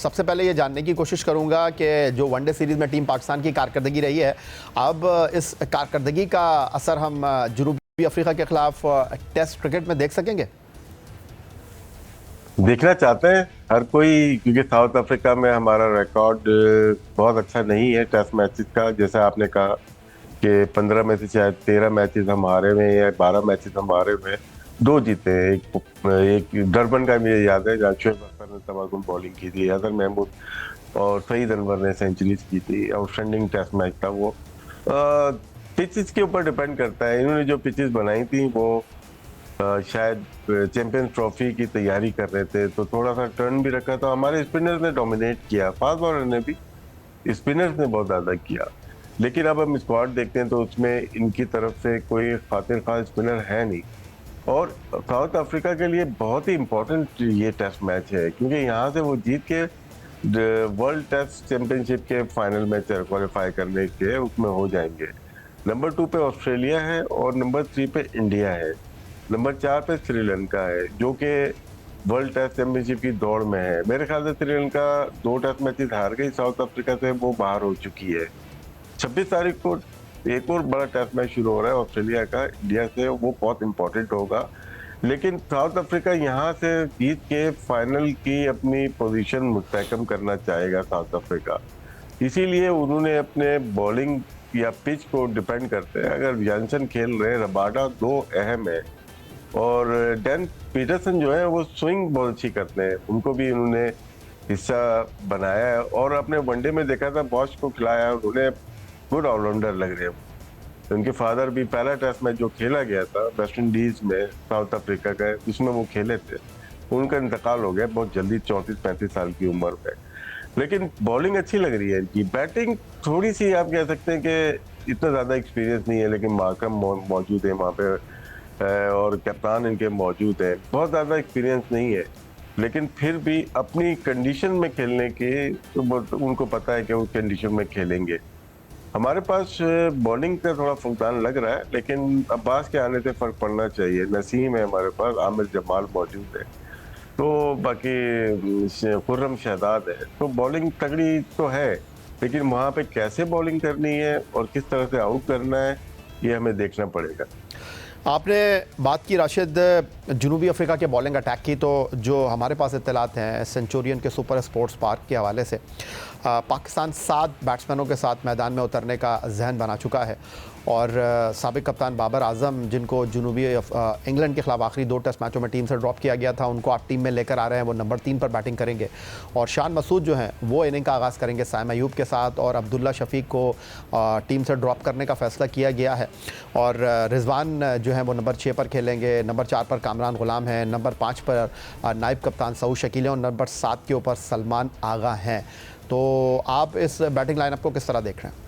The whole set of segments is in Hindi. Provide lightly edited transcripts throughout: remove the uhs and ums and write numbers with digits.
सबसे पहले ये जानने की कोशिश करूंगा कि जो वनडे सीरीज़ में टीम पाकिस्तान की कारकर्दगी रही है, अब इस कारकर्दगी का असर हम जनूबी अफ्रीका के खिलाफ टेस्ट क्रिकेट में देख सकेंगे? देखना चाहते हैं हर कोई, क्योंकि साउथ अफ्रीका में हमारा रिकॉर्ड बहुत अच्छा नहीं है टेस्ट मैचेस का। जैसा आपने कहा कि 15 में से शायद 13 मैचेस हम हारे हुए हैं या 12 मैचेस हम हारे हुए हैं, 2 जीते हैं। एक डरबन का मुझे याद है जहाँ शोएब अख्तर ने तबाकुन बॉलिंग की थी, अजहर महमूद और सईद अनवर ने सेंचुरीज की थी। आउटस्टैंडिंग टेस्ट मैच था वो। पिचेस के ऊपर डिपेंड करता है। इन्होंने जो पिचेस बनाई थी वो शायद चैंपियंस ट्रॉफी की तैयारी कर रहे थे, तो थोड़ा सा टर्न भी रखा था। हमारे स्पिनर्स ने डोमिनेट किया, फास्ट बॉलर ने भी, स्पिनर्स ने बहुत ज्यादा किया। लेकिन अब हम स्क्वाड देखते हैं तो उसमें इनकी तरफ से कोई खातिर खास स्पिनर है नहीं। और साउथ अफ्रीका के लिए बहुत ही इंपॉर्टेंट ये टेस्ट मैच है, क्योंकि यहाँ से वो जीत के वर्ल्ड टेस्ट चैंपियनशिप के फाइनल में क्वालिफाई करने के उसमें हो जाएंगे। नंबर 2 पे ऑस्ट्रेलिया है और नंबर 3 पे इंडिया है। नंबर 4 पे श्रीलंका है, जो कि वर्ल्ड टेस्ट चैंपियनशिप की दौड़ में है। मेरे ख्याल से श्रीलंका 2 टेस्ट मैचेस हार गई साउथ अफ्रीका से, वो बाहर हो चुकी है। 26 तारीख को एक और बड़ा टेस्ट मैच शुरू हो रहा है ऑस्ट्रेलिया का इंडिया से, वो बहुत इंपॉर्टेंट होगा। लेकिन साउथ अफ्रीका यहाँ से जीत के फाइनल की अपनी पोजीशन मुस्तहकम करना चाहेगा साउथ अफ्रीका। इसीलिए उन्होंने अपने बॉलिंग या पिच को डिपेंड करते हैं। अगर जॉनसन खेल रहे हैं, रबाडा 2 अहम है, और डैन पीटरसन जो है वो स्विंग बहुत अच्छी करते हैं, उनको भी उन्होंने हिस्सा बनाया है। और अपने वनडे में देखा था बॉश को खिलाया, उन्होंने गुड ऑलराउंडर लग रहे हैं। उनके फादर भी पहला टेस्ट मैच जो खेला गया था वेस्ट इंडीज में साउथ अफ्रीका का, उसमें वो खेले थे। उनका इंतकाल हो गया बहुत जल्दी, 34-35 साल की उम्र में। लेकिन बॉलिंग अच्छी लग रही है इनकी। बैटिंग थोड़ी सी आप कह सकते हैं कि इतना ज्यादा एक्सपीरियंस नहीं है, लेकिन मार्कम मौजूद है वहाँ पे और कप्तान इनके मौजूद है, बहुत ज्यादा एक्सपीरियंस नहीं है। लेकिन फिर भी अपनी कंडीशन में खेलने के तो उनको पता है कि वो कंडीशन में खेलेंगे। हमारे पास बॉलिंग का थोड़ा फुकदान लग रहा है, लेकिन अब्बास के आने से फर्क पड़ना चाहिए। नसीम है हमारे पास, आमिर जमाल मौजूद है, तो बाकी खुर्रम शहजाद है, तो बॉलिंग तगड़ी तो है। लेकिन वहां पे कैसे बॉलिंग करनी है और किस तरह से आउट करना है, ये हमें देखना पड़ेगा। आपने बात की राशिद जनूबी अफ्रीका के बॉलिंग अटैक की, तो जो हमारे पास इत्तलात हैं सेंचुरियन के सुपर स्पोर्ट्स पार्क के हवाले से, पाकिस्तान 7 बैट्समैनों के साथ मैदान में उतरने का जहन बना चुका है। और साबिक कप्तान बाबर आजम, जिनको जनूबी इंग्लैंड के खिलाफ आखिरी 2 टेस्ट मैचों में टीम से ड्रॉप किया गया था, उनको आप टीम में लेकर आ रहे हैं। वो नंबर 3 पर बैटिंग करेंगे। और शान मसूद जो हैं वो इनिंग का आगाज़ करेंगे साइम अयूब के साथ, और अब्दुल्ला शफीक को टीम से ड्रॉप करने का फैसला किया गया है। और रिजवान जो है वो नंबर 6 पर खेलेंगे। नंबर 4 पर कामरान गुलाम है, नंबर 5 पर नायब कप्तान सऊद शकील है, और नंबर 7 के ऊपर सलमान आगा हैं। तो आप इस बैटिंग लाइनअप को किस तरह देख रहे हैं?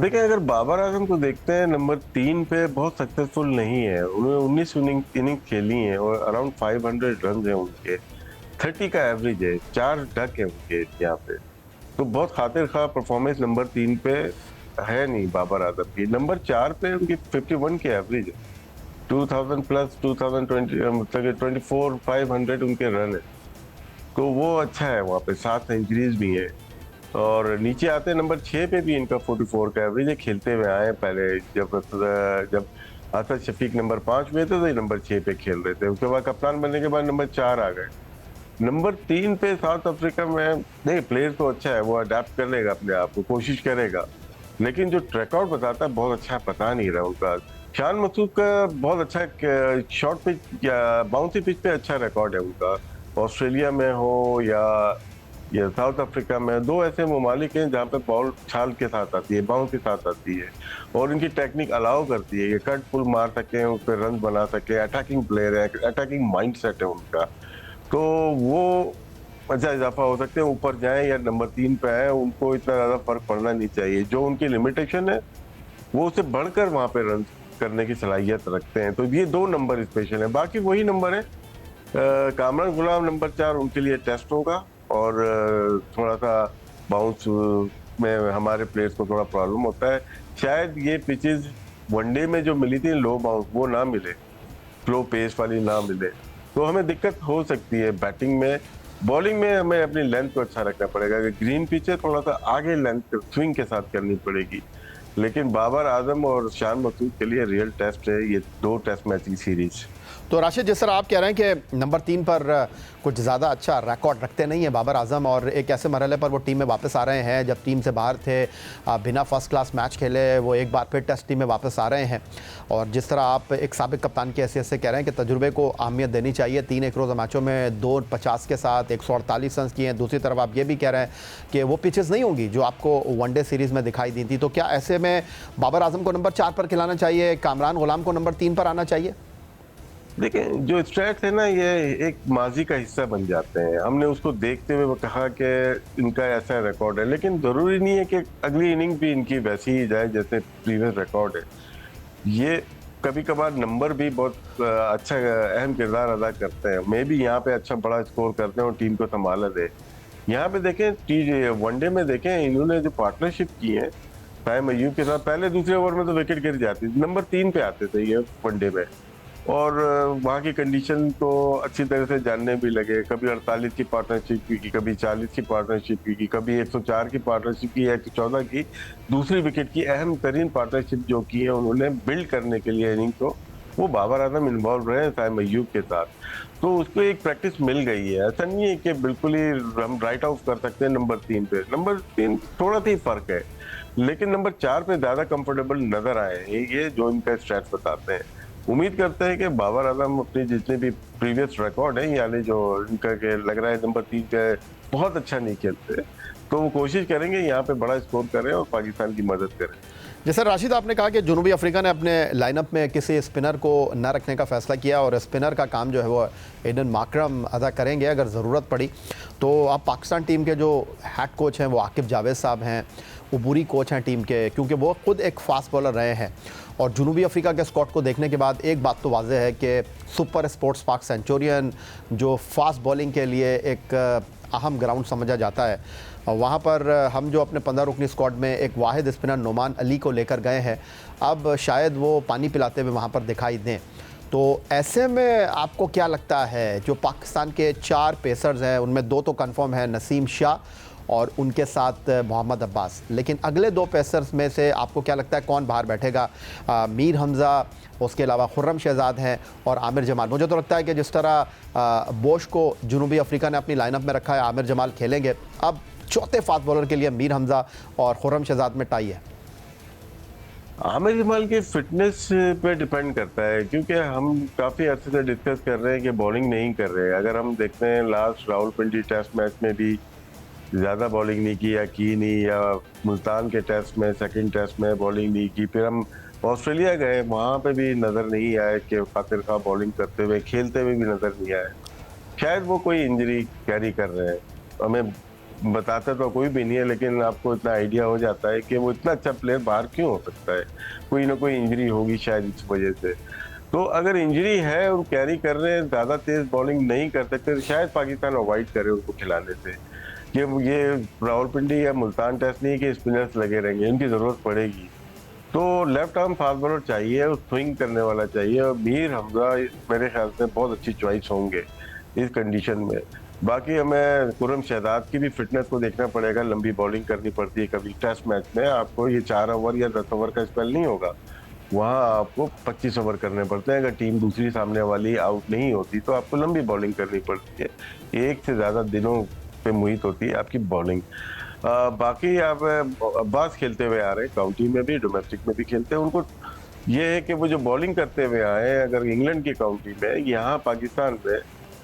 देखिए, अगर बाबर आजम को देखते हैं, नंबर 3 पे बहुत सक्सेसफुल नहीं है। उन्होंने 19 इनिंग खेली हैं और अराउंड 500 रन है उनके, 30 का एवरेज है, 4 डक है उनके यहाँ पे। तो बहुत खातिर खा परफॉर्मेंस नंबर 3 पे है नहीं बाबर आजम की। नंबर 4 पे उनकी 51 की एवरेज है, 2000 प्लस 2020 मतलब 24-500 उनके रन है, तो वो अच्छा है। वहाँ पे 7 सेंचुरीज भी है। और नीचे आते हैं नंबर 6 पे भी इनका 44 का एवरेज है। खेलते हुए आए पहले, जब आसद शफीक नंबर 5 हुए थे तो ये नंबर 6 पे खेल रहे थे। उसके बाद कप्तान बनने के बाद नंबर 4 आ गए। नंबर 3 पे साउथ अफ्रीका में नहीं, प्लेयर तो अच्छा है, वो अडेप्ट कर लेगा अपने आप को, कोशिश करेगा। लेकिन जो ट्रैकआउट बताता है बहुत अच्छा पता नहीं रहा उनका। शान मसूद का बहुत अच्छा शॉर्ट पिच या बाउंसी पिच पे अच्छा रिकॉर्ड है उनका। ऑस्ट्रेलिया में हो या साउथ अफ्रीका में, 2 ऐसे ममालिक हैं जहाँ पे बॉल छाल के साथ आती है, बाउंस के साथ आती है, और इनकी टेक्निक अलाउ करती है कि कट पुल मार सके, उस पर रन बना सके। अटैकिंग प्लेयर है, अटैकिंग माइंड सेट है उनका, तो वो अच्छा इजाफा हो सकते हैं। ऊपर जाए या नंबर 3 पे आए, उनको इतना ज्यादा फर्क पड़ना नहीं चाहिए। जो उनकी लिमिटेशन है वो उससे बढ़कर वहां पे रन करने की सलाहियत रखते हैं। तो ये 2 नंबर स्पेशल है, बाकी वही नंबर है। कामरान गुलाम नंबर 4 उनके लिए टेस्ट होगा, और थोड़ा सा बाउंस में हमारे प्लेयर्स को थोड़ा प्रॉब्लम होता है। शायद ये पिचेस वनडे में जो मिली थी लो बाउंस, वो ना मिले, स्लो पेस वाली ना मिले, तो हमें दिक्कत हो सकती है बैटिंग में। बॉलिंग में हमें अपनी लेंथ को अच्छा रखना पड़ेगा। अगर ग्रीन पिच है थोड़ा सा आगे लेंथ स्विंग के साथ करनी पड़ेगी। लेकिन बाबर आजम और शान मसूद के लिए रियल टेस्ट है ये 2 टेस्ट मैच की सीरीज। तो राशिद, जिस तरह आप कह रहे हैं कि नंबर 3 पर कुछ ज़्यादा अच्छा रिकॉर्ड रखते नहीं हैं बाबर आजम, और एक ऐसे मरहले पर वो टीम में वापस आ रहे हैं जब टीम से बाहर थे, बिना फर्स्ट क्लास मैच खेले वो एक बार फिर टेस्ट टीम में वापस आ रहे हैं, और जिस तरह आप एक साबिक कप्तान की हैसियत से कह रहे हैं कि तजुर्बे को अहमियत देनी चाहिए, 3 एक रोज़ा मैचों में 250 के साथ 148 रन किए हैं। दूसरी तरफ आप ये भी कह रहे हैं कि वो पिचेस नहीं होंगी जो आपको वनडे सीरीज़ में दिखाई दी थी, तो क्या ऐसे में बाबर आजम को नंबर 4 पर खिलाना चाहिए, कामरान गुलाम को नंबर 3 पर आना चाहिए? देखिए, जो स्ट्रैट्स है ना ये एक माजी का हिस्सा बन जाते हैं। हमने उसको देखते हुए कहा कि इनका ऐसा रिकॉर्ड है, लेकिन ज़रूरी नहीं है कि अगली इनिंग भी इनकी वैसी ही जाए जैसे प्रीवियस रिकॉर्ड है। ये कभी कभार नंबर भी बहुत अच्छा अहम किरदार अदा करते हैं। मे भी यहाँ पे अच्छा बड़ा स्कोर करते हैं और टीम को संभाला दे। यहाँ पे देखें वनडे में देखें इन्होंने जो पार्टनरशिप की है शायद अय्यूब के साथ, पहले दूसरे ओवर में तो विकेट गिर जाती थी, नंबर 3 पे आते थे ये वनडे में, और वहाँ की कंडीशन को अच्छी तरह से जानने भी लगे। कभी 48 की पार्टनरशिप की, कभी 40 की पार्टनरशिप की, कभी 104 की पार्टनरशिप की, 114 की, दूसरी विकेट की अहम तरीन पार्टनरशिप जो की है उन्होंने बिल्ड करने के लिए इनिंग को, वो बाबर आजम इन्वॉल्व रहे साइम अय्यूब के साथ, तो उसको एक प्रैक्टिस मिल गई है। ऐसा नहीं है कि बिल्कुल ही हम राइट आउट कर सकते हैं नंबर 3 पे। नंबर 3 थोड़ा सा ही फर्क है, लेकिन नंबर 4 पे ज्यादा कंफर्टेबल नजर आए हैं ये जो इनका स्टैट्स बताते हैं। उम्मीद करते हैं कि बाबर आजम अपने जितने भी प्रीवियस रिकॉर्ड है, यानी जो इनका के लग रहा है नंबर 3 पे बहुत अच्छा नहीं खेलते, तो वो कोशिश करेंगे यहाँ पे बड़ा स्कोर करें और पाकिस्तान की मदद करें। जैसे राशिद आपने कहा कि जनूबी अफ्रीका ने अपने लाइनअप में किसी स्पिनर को न रखने का फैसला किया, और स्पिनर का काम जो है वो एडन माकरम अदा करेंगे अगर ज़रूरत पड़ी। तो अब पाकिस्तान टीम के जो हेड कोच हैं वो आकिब जावेद साहब हैं, वो बुरी कोच हैं टीम के, क्योंकि वो खुद एक फास्ट बॉलर रहे हैं। और जनूबी अफ्रीका के स्क्वाड को देखने के बाद एक बात तो वाज़ेह है कि सुपर स्पोर्ट्स पार्क सेंचुरियन जो फास्ट बॉलिंग के लिए एक अहम ग्राउंड समझा जाता है, वहाँ पर हम जो अपने 15 रुकनी स्क्वाड में एक वाहिद स्पिनर नोमान अली को लेकर गए हैं, अब शायद वो पानी पिलाते हुए वहाँ पर दिखाई दें। तो ऐसे में आपको क्या लगता है, जो पाकिस्तान के 4 पेसर्स हैं उनमें 2 तो कंफर्म है, नसीम शाह और उनके साथ मोहम्मद अब्बास, लेकिन अगले 2 पेसर्स में से आपको क्या लगता है कौन बाहर बैठेगा? मीर हमज़ा, उसके अलावा खुर्रम शहजाद हैं और आमिर जमाल। मुझे तो लगता है कि जिस तरह बोश को जनूबी अफ्रीका ने अपनी लाइनअप में रखा है, आमिर जमाल खेलेंगे। अब चौथे फास्ट बॉलर के लिए मीर हमज़ा और खुर्रम शहजाद में टाई है। आमिर जमाल की फिटनेस पे डिपेंड करता है, क्योंकि हम काफी अर्से से डिस्कस कर रहे हैं कि बॉलिंग नहीं कर रहे हैं। अगर हम देखते हैं लास्ट रावलपिंडी टेस्ट मैच में भी ज्यादा बॉलिंग नहीं की नहीं, या मुल्तान के टेस्ट में सेकंड टेस्ट में बॉलिंग नहीं की, फिर हम ऑस्ट्रेलिया गए वहां पे भी नजर नहीं आया कि फातिर खां बॉलिंग करते हुए खेलते हुए भी नजर नहीं आया। शायद वो कोई इंजरी कैरी कर रहे हैं, हमें बताता तो कोई भी नहीं है, लेकिन आपको इतना आइडिया हो जाता है कि वो इतना अच्छा प्लेयर बाहर क्यों हो सकता है, कोई ना कोई इंजरी होगी शायद इस वजह से। तो अगर इंजरी है और कैरी कर रहे हैं, ज्यादा तेज बॉलिंग नहीं कर सकते, तो शायद पाकिस्तान अवॉइड करे उनको खिलाने से। ये रावलपिंडी या मुल्तान टेस्ट नहीं कि स्पिनर्स लगे रहेंगे, इनकी जरूरत पड़ेगी। तो लेफ्ट आर्म फास्ट बॉलर चाहिए और स्विंग करने वाला चाहिए, और मीर हमजा मेरे ख्याल से बहुत अच्छी चॉइस होंगे इस कंडीशन में। बाकी हमें खुर्रम शहजाद की भी फिटनेस को देखना पड़ेगा, लंबी बॉलिंग करनी पड़ती है कभी टेस्ट मैच में, आपको ये 4 ओवर या 10 ओवर का स्पेल नहीं होगा, वहाँ आपको 25 ओवर करने पड़ते हैं। अगर टीम दूसरी सामने वाली आउट नहीं होती तो आपको लंबी बॉलिंग करनी पड़ती है, एक से ज्यादा दिनों पे मुहित होती है आपकी बॉलिंग। बाकी आप अब्बास खेलते हुए आ रहे हैं, काउंटी में भी डोमेस्टिक में भी खेलते हैं, उनको ये है कि वो जो बॉलिंग करते हुए आए हैं, अगर इंग्लैंड की काउंटी में, यहाँ पाकिस्तान में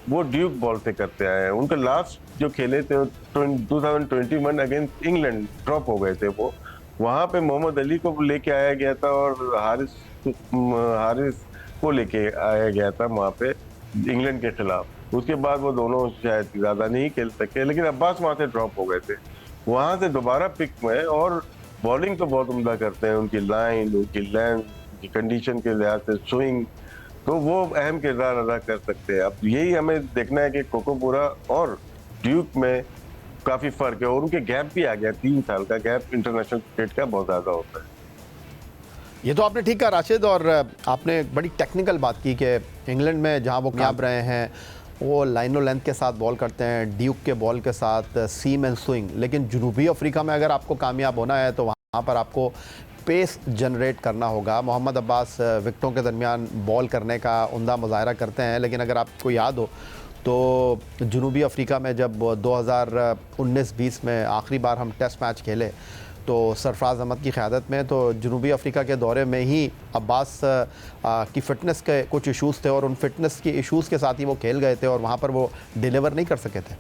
वो ड्यूक बॉल से करते आए हैं। उनका लास्ट जो खेले थे 2021 अगेंस्ट इंग्लैंड ड्रॉप हो गए थे वो, वहाँ पे मोहम्मद अली को लेके आया गया था और हारिस को लेके आया गया था वहाँ पे इंग्लैंड के खिलाफ। उसके बाद वो दोनों शायद ज्यादा नहीं खेल सके, लेकिन अब्बास वहाँ से ड्रॉप हो गए थे, वहाँ से दोबारा पिक में, और बॉलिंग तो बहुत उम्दा करते हैं, उनकी लाइन, उनकी लेंथ, उनकी कंडीशन के लिहाज से स्विंग, तो वो अहम किरदार अदा कर सकते हैं। अब यही हमें देखना है कि कोकोपुरा और ड्यूक में काफी फर्क है, और उनके गैप भी आ गया, 3 साल का गैप इंटरनेशनल क्रिकेट का बहुत ज्यादा होता है। ये तो आपने ठीक कहा राशिद, और आपने बड़ी टेक्निकल बात की कि इंग्लैंड में जहां वो कामयाब रहे हैं वो लाइनो लेंथ के साथ बॉल करते हैं, ड्यूक के बॉल के साथ, सीम एंड स्विंग। लेकिन जनूबी अफ्रीका में अगर आपको कामयाब होना है तो वहाँ पर आपको पेस जनरेट करना होगा। मोहम्मद अब्बास विकेटों के दरमियान बॉल करने का उम्दा मुजाहरा करते हैं, लेकिन अगर आपको याद हो तो जनूबी अफ्रीका में जब 2019-20 में आखिरी बार हम टेस्ट मैच खेले तो सरफराज अहमद की क़यादत में, तो जनूबी अफ्रीका के दौरे में ही अब्बास की फ़िटनेस के कुछ इश्यूज़ थे और उन फिटनेस के इश्यूज़ के साथ ही वो खेल गए थे और वहाँ पर वो डिलीवर नहीं कर सके थे।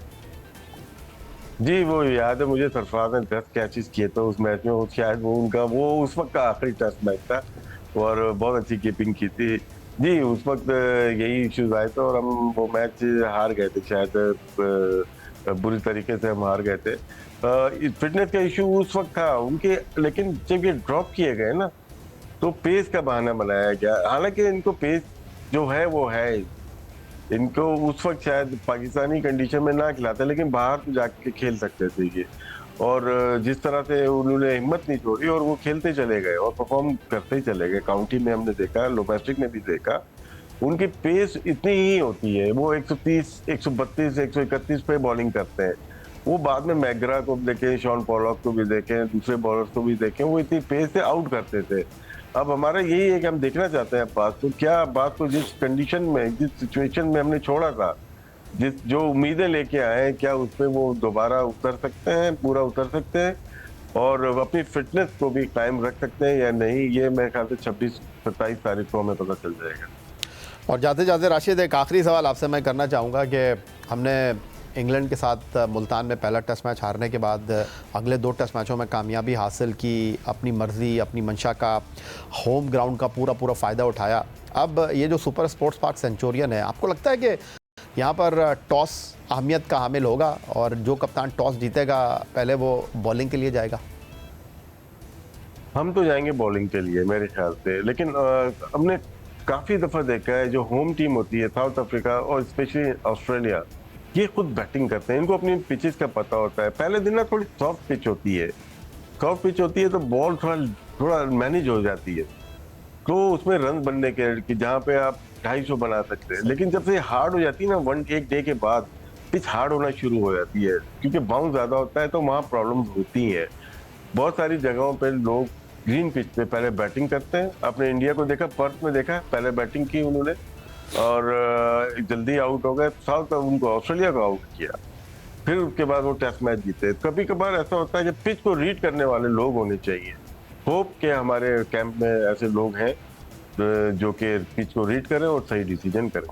जी, वो याद है मुझे, सरफराज ने 10 कैचेस किए थे उस मैच में। वो शायद वो उस वक्त का आखिरी टेस्ट मैच था और बहुत अच्छी कीपिंग की थी। जी, उस वक्त यही इश्यूज आए थे और हम वो मैच हार गए थे, शायद बुरी तरीके से हम हार गए थे। फिटनेस का इशू उस वक्त था उनके, लेकिन जब ये ड्रॉप किए गए ना तो पेस का बहाना बनाया गया। हालांकि इनको पेस जो है वो है, इनको उस वक्त शायद पाकिस्तानी कंडीशन में ना खिलाते, लेकिन बाहर तो जाके खेल सकते थे ये। और जिस तरह से उन्होंने हिम्मत नहीं छोड़ी और वो खेलते चले गए और परफॉर्म करते ही चले गए। काउंटी में हमने देखा, डोमेस्टिक में भी देखा, उनकी पेस इतनी ही होती है। वो 130, 132, 131 पे बॉलिंग करते हैं। वो बाद में मैगरा को देखें, शॉन पॉलॉक को भी देखें, दूसरे बॉलर्स को भी देखें, वो इतनी पेस से आउट करते थे। अब हमारा यही है कि हम देखना चाहते हैं अब्बास को, क्या अब्बास को जिस कंडीशन में, जिस सिचुएशन में हमने छोड़ा था, जिस जो उम्मीदें लेके आए हैं, क्या उस पर वो दोबारा उतर सकते हैं, पूरा उतर सकते हैं और अपनी फिटनेस को भी कायम रख सकते हैं या नहीं। ये मेरे ख्याल से 26-27 तारीख को हमें पता चल जाएगा। और जाते जाते राशिद, एक आखिरी सवाल आपसे मैं करना चाहूँगा कि हमने इंग्लैंड के साथ मुल्तान में पहला टेस्ट मैच हारने के बाद अगले 2 टेस्ट मैचों में कामयाबी हासिल की, अपनी मर्ज़ी, अपनी मंशा का, होम ग्राउंड का पूरा फ़ायदा उठाया। अब ये जो सुपर स्पोर्ट्स पार्क सेंचुरियन है, आपको लगता है कि यहाँ पर टॉस अहमियत का हामिल होगा और जो कप्तान टॉस जीतेगा पहले वो बॉलिंग के लिए जाएगा? हम तो जाएंगे बॉलिंग के लिए मेरे ख्याल से, लेकिन हमने काफी दफा देखा है जो होम टीम होती है, साउथ अफ्रीका और स्पेशली ऑस्ट्रेलिया, ये खुद बैटिंग करते हैं, इनको अपनी पिचेस का पता होता है। पहले दिन ना थोड़ी सॉफ्ट पिच होती है, सॉफ्ट पिच होती है तो बॉल थोड़ा मैनेज हो जाती है, तो उसमें रन बनने के कि जहाँ पे आप 250 बना सकते हैं। लेकिन जब से हार्ड हो जाती है ना, एक डे के बाद पिच हार्ड होना शुरू हो जाती है, क्योंकि बाउंस ज्यादा होता है तो वहाँ प्रॉब्लम होती हैं। बहुत सारी जगहों पे लोग ग्रीन पिच पे पहले बैटिंग करते हैं। अपने इंडिया को देखा, पर्थ में देखा, पहले बैटिंग की उन्होंने और जल्दी आउट हो गए। साउथ उनको ऑस्ट्रेलिया को आउट किया, फिर उसके बाद वो टेस्ट मैच जीते। कभी कभार ऐसा होता है कि पिच को रीड करने वाले लोग होने चाहिए। होप के हमारे कैंप में ऐसे लोग हैं जो कि पिच को रीड करें और सही डिसीजन करें।